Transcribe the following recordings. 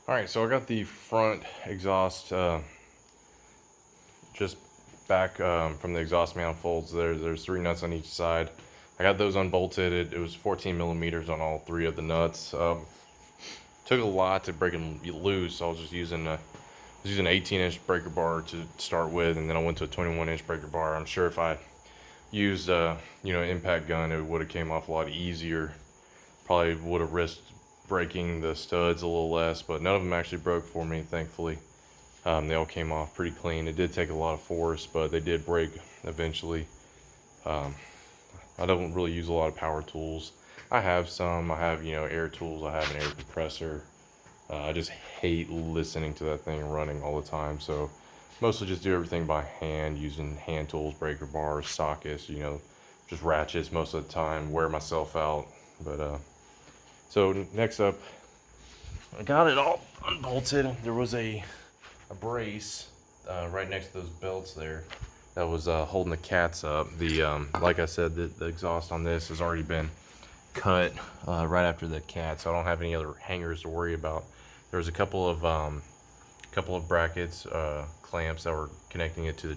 Alright, so I got the front exhaust just back from the exhaust manifolds. There's 3 nuts on each side. I got those unbolted. It was 14 millimeters on all 3 of the nuts. Took a lot to break them loose, so I was just using an 18-inch breaker bar to start with, and then I went to a 21-inch breaker bar. I'm sure if I used impact gun, it would have came off a lot easier. Probably would have risked breaking the studs a little less, but none of them actually broke for me, thankfully. They all came off pretty clean. It did take a lot of force, but they did break eventually. I don't really use a lot of power tools. I have some. I have, air tools. I have an air compressor. I just hate listening to that thing running all the time, so mostly just do everything by hand, using hand tools, breaker bars, sockets, just ratchets most of the time, wear myself out. But so next up, I got it all unbolted. There was a brace right next to those belts there that was holding the cats up. Like I said, the exhaust on this has already been cut right after the cat, so I don't have any other hangers to worry about. There was a couple of brackets, clamps that were connecting it to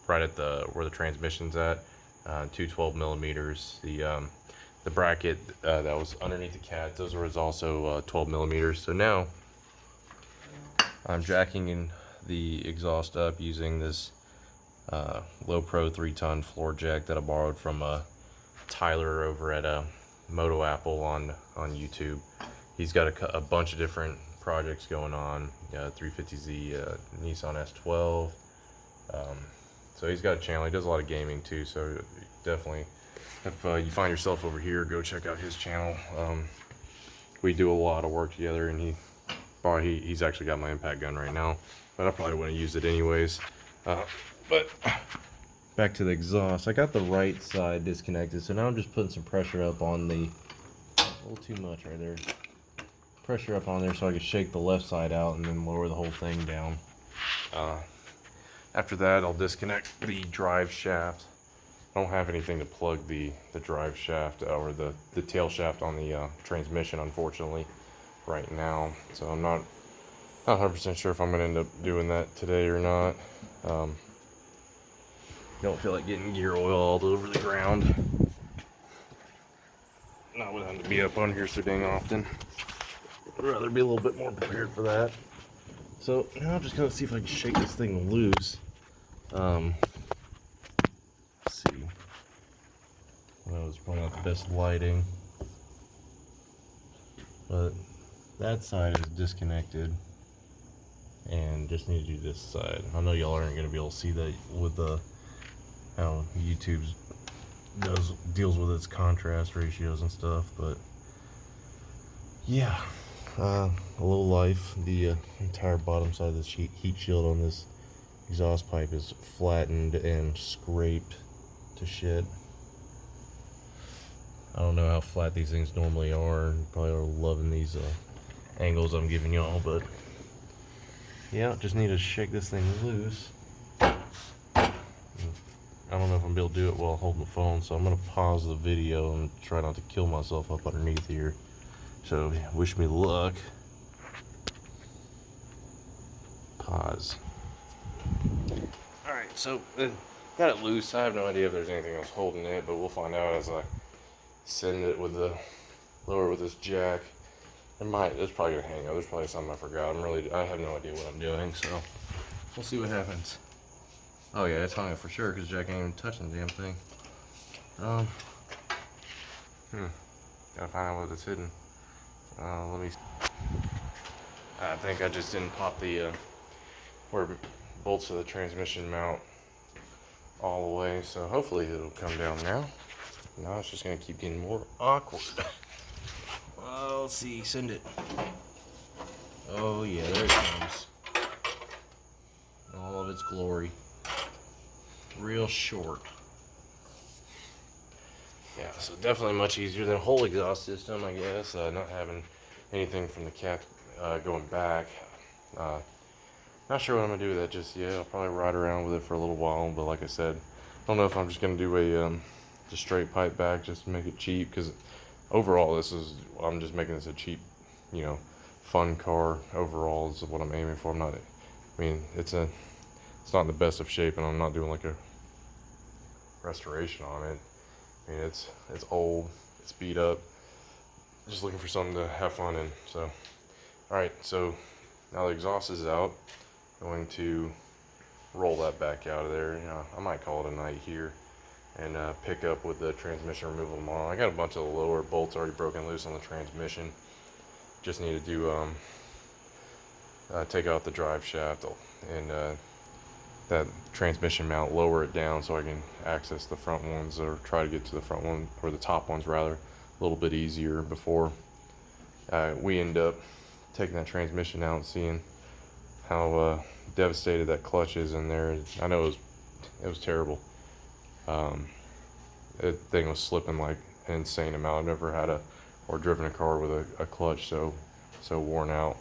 right at where the transmission's at. 212 millimeters. The bracket that was underneath the cat, those was also 12 millimeters. So now I'm jacking in the exhaust up using this Low Pro 3-ton floor jack that I borrowed from Tyler over at Moto Apple on YouTube. He's got a bunch of different projects going on. 350Z, Nissan S12. So he's got a channel. He does a lot of gaming too. So definitely, if you find yourself over here, go check out his channel. We do a lot of work together, and he's actually got my impact gun right now, but I probably wouldn't use it anyways. But back to the exhaust. I got the right side disconnected, so now I'm just putting some pressure up on a little too much right there. Pressure up on there so I can shake the left side out and then lower the whole thing down. After that, I'll disconnect the drive shaft. I don't have anything to plug the drive shaft or the tail shaft on the transmission, unfortunately, right now. So I'm not 100% sure if I'm going to end up doing that today or not. Don't feel like getting gear oil all over the ground. Not with having to be up on here so dang often. I'd rather be a little bit more prepared for that. So now I'm just going to see if I can shake this thing loose. Let's see. Well, that was probably not the best lighting. But that side is disconnected. And just need to do this side. I know y'all aren't going to be able to see that with how YouTube deals with its contrast ratios and stuff, but yeah, a little life. The entire bottom side of this heat shield on this exhaust pipe is flattened and scraped to shit. I don't know how flat these things normally are. You probably are loving these angles I'm giving y'all, but yeah, just need to shake this thing loose. I don't know if I'm able to do it while holding the phone, so I'm going to pause the video and try not to kill myself up underneath here. So, wish me luck. Pause. Alright, so got it loose. I have no idea if there's anything else holding it, but we'll find out as I send it with the lower with this jack. It's probably gonna hang up. There's probably something I forgot. I have no idea what I'm doing, so we'll see what happens. Oh yeah, it's hung up for sure because Jack ain't even touching the damn thing. Gotta find out what it's hidden. Let me. I think I just didn't pop the where bolts of the transmission mount all the way, so hopefully it'll come down now. No, it's just gonna keep getting more awkward. Well, let's see. Send it. Oh yeah, there it comes. All of its glory. Real short. Yeah, so definitely much easier than a whole exhaust system, I guess. Not having anything from the cat going back. Not sure what I'm gonna do with that just yet. I'll probably ride around with it for a little while, but like I said, I don't know if I'm just gonna do a just straight pipe back just to make it cheap, because overall I'm just making this a cheap, fun car overall is what I'm aiming for. I mean, it's not in the best of shape, and I'm not doing like a restoration on it. I mean, it's old, it's beat up. Just looking for something to have fun in. So, all right. So now the exhaust is out. I'm going to roll that back out of there. You know, I might call it a night here and pick up with the transmission removal tomorrow. I got a bunch of the lower bolts already broken loose on the transmission. Just need to do take out the drive shaft and that transmission mount, lower it down so I can access the front ones, or try to get to the front one, or the top ones rather, a little bit easier before we end up taking that transmission out and seeing how devastated that clutch is in there. I know it was terrible. That thing was slipping like an insane amount. I've never had or driven a car with a clutch so worn out.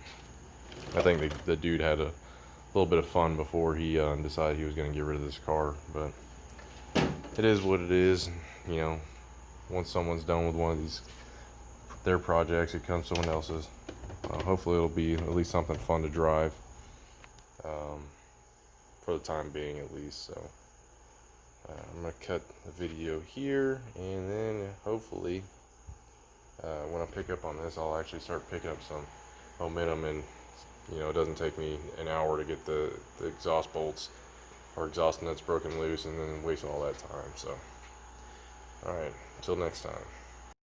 I think the dude had a little bit of fun before he decided he was going to get rid of this car, but it is what it is. You know, once someone's done with one of their projects, it comes someone else's. Hopefully it'll be at least something fun to drive, for the time being at least. So I'm going to cut the video here, and then hopefully when I pick up on this, I'll actually start picking up some momentum, and you know, it doesn't take me an hour to get the exhaust bolts or exhaust nuts broken loose and then waste all that time. So, alright, until next time.